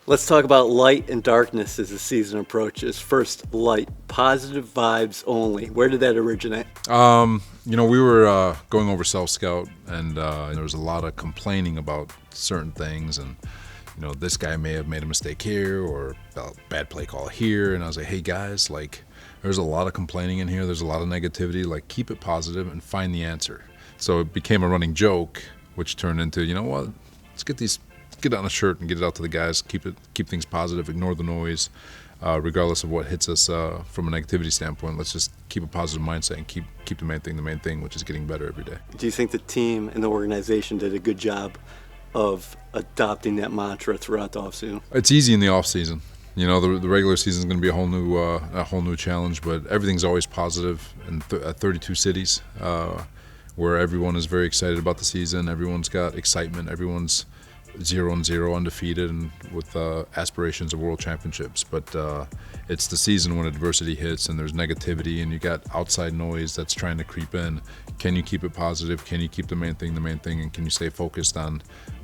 Let's talk about light and darkness as the season approaches. First, light, positive vibes only. Where did that originate? We were going over self-scout, and there was a lot of complaining about certain things, and this guy may have made a mistake here or a bad play call here, and I was like, hey guys, there's a lot of complaining in here, there's a lot of negativity, keep it positive and find the answer. So it became a running joke, which turned into, let's get on a shirt and get it out to the guys, keep things positive, ignore the noise, regardless of what hits us from a negativity standpoint. Let's just keep a positive mindset and keep the main thing, which is getting better every day. Do you think the team and the organization did a good job of adopting that mantra throughout the offseason? It's easy in the offseason. The regular season is going to be a whole new challenge, but everything's always positive in 32 cities where everyone is very excited about the season. Everyone's got excitement. Everyone's 0-0 undefeated and with aspirations of world championships. But it's the season when adversity hits and there's negativity and you got outside noise that's trying to creep in. Can you keep it positive? Can you keep the main thing, and can you stay focused on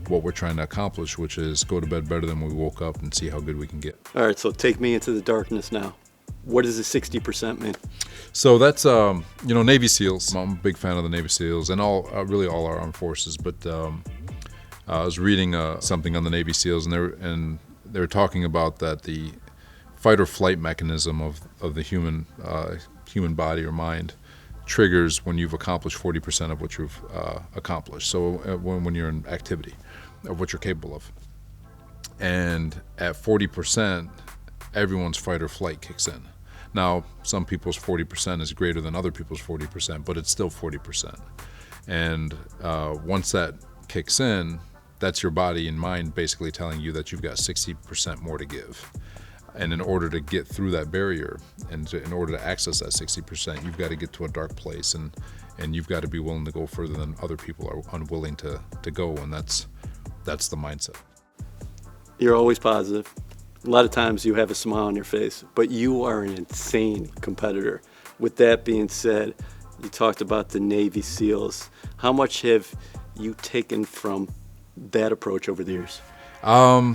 what we're trying to accomplish, which is go to bed better than we woke up and see how good we can get. All right, so take me into the darkness now. What does the 60% mean? So that's Navy SEALs. I'm a big fan of the Navy SEALs and really all our armed forces. But I was reading something on the Navy SEALs, and they were talking about that the fight or flight mechanism of the human body or mind triggers when you've accomplished 40% of what you've accomplished. So when you're in activity of what you're capable of, and at 40%, everyone's fight or flight kicks in. Now, some people's 40% is greater than other people's 40%, but it's still 40%. And once that kicks in, that's your body and mind basically telling you that you've got 60% more to give. And in order to get through that barrier and in order to access that 60%, you've got to get to a dark place and you've got to be willing to go further than other people are unwilling to go. And that's the mindset. You're always positive. A lot of times you have a smile on your face, but you are an insane competitor. With that being said, you talked about the Navy SEALs. How much have you taken from that approach over the years? A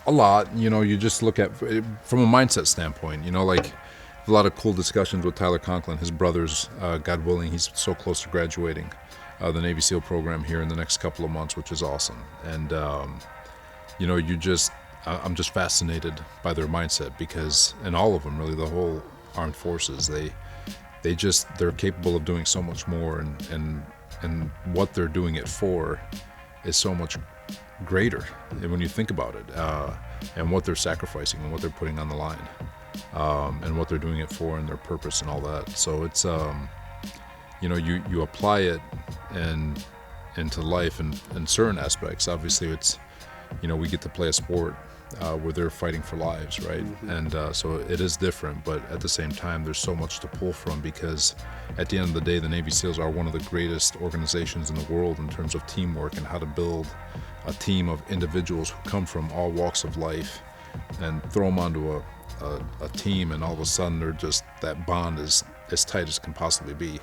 lot. You just look at from a mindset standpoint, a lot of cool discussions with Tyler Conklin, his brothers, God willing, he's so close to graduating the Navy SEAL program here in the next couple of months, which is awesome. And I'm just fascinated by their mindset because, and all of them really, the whole armed forces, they're capable of doing so much more, and what they're doing it for is so much greater when you think about it, and what they're sacrificing and what they're putting on the line, and what they're doing it for and their purpose and all that. So it's you apply it into life and in certain aspects. Obviously it's we get to play a sport where they're fighting for lives, right? Mm-hmm. And so it is different, but at the same time there's so much to pull from because at the end of the day the Navy SEALs are one of the greatest organizations in the world in terms of teamwork and how to build a team of individuals who come from all walks of life and throw them onto a team, and all of a sudden they're just, that bond is as tight as can possibly be.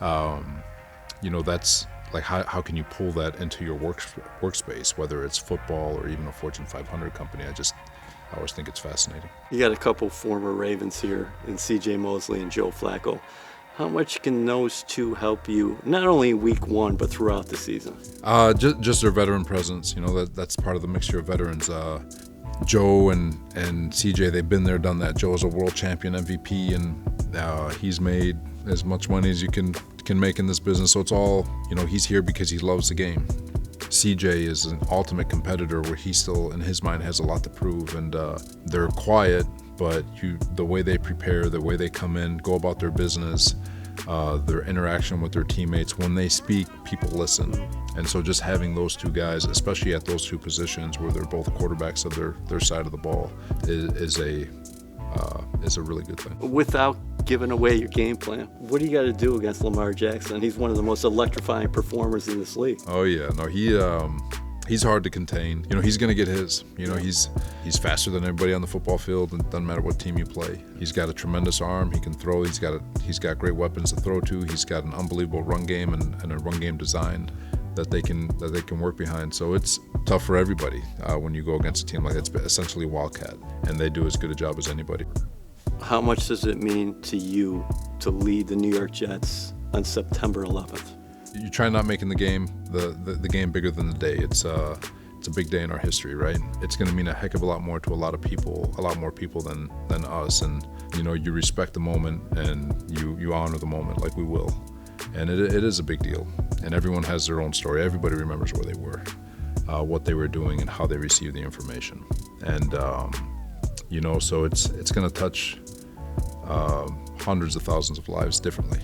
That's how can you pull that into your workspace, whether it's football or even a Fortune 500 company? I always think it's fascinating. You got a couple former Ravens here in CJ Mosley and Joe Flacco. How much can those two help you, not only week one, but throughout the season? Just their veteran presence. That's part of the mixture of veterans. Joe and CJ, they've been there, done that. Joe is a world champion MVP, and he's made as much money as you can make in this business. So it's all, he's here because he loves the game. CJ is an ultimate competitor where he still, in his mind, has a lot to prove, and they're quiet, but the way they prepare, the way they come in, go about their business, their interaction with their teammates, when they speak, people listen. And so just having those two guys, especially at those two positions where they're both quarterbacks of their side of the ball, is a really good thing. Without giving away your game plan, what do you got to do against Lamar Jackson? He's one of the most electrifying performers in this league. Oh yeah, no, he's hard to contain. He's going to get his. He's faster than everybody on the football field, and it doesn't matter what team you play. He's got a tremendous arm. He can throw. He's got great weapons to throw to. He's got an unbelievable run game and a run game design that they can work behind. So it's tough for everybody when you go against a team like that's essentially Wildcat, and they do as good a job as anybody. How much does it mean to you to lead the New York Jets on September 11th? You try not making the game the game bigger than the day. It's a big day in our history, right? It's going to mean a heck of a lot more to a lot of people, a lot more people than us. And you respect the moment and you honor the moment like we will. And it is a big deal. And everyone has their own story. Everybody remembers where they were, what they were doing, and how they received the information. And so it's going to touch hundreds of thousands of lives differently.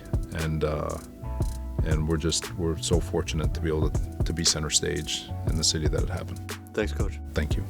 And we're so fortunate to be able to be center stage in the city that it happened. Thanks, Coach. Thank you.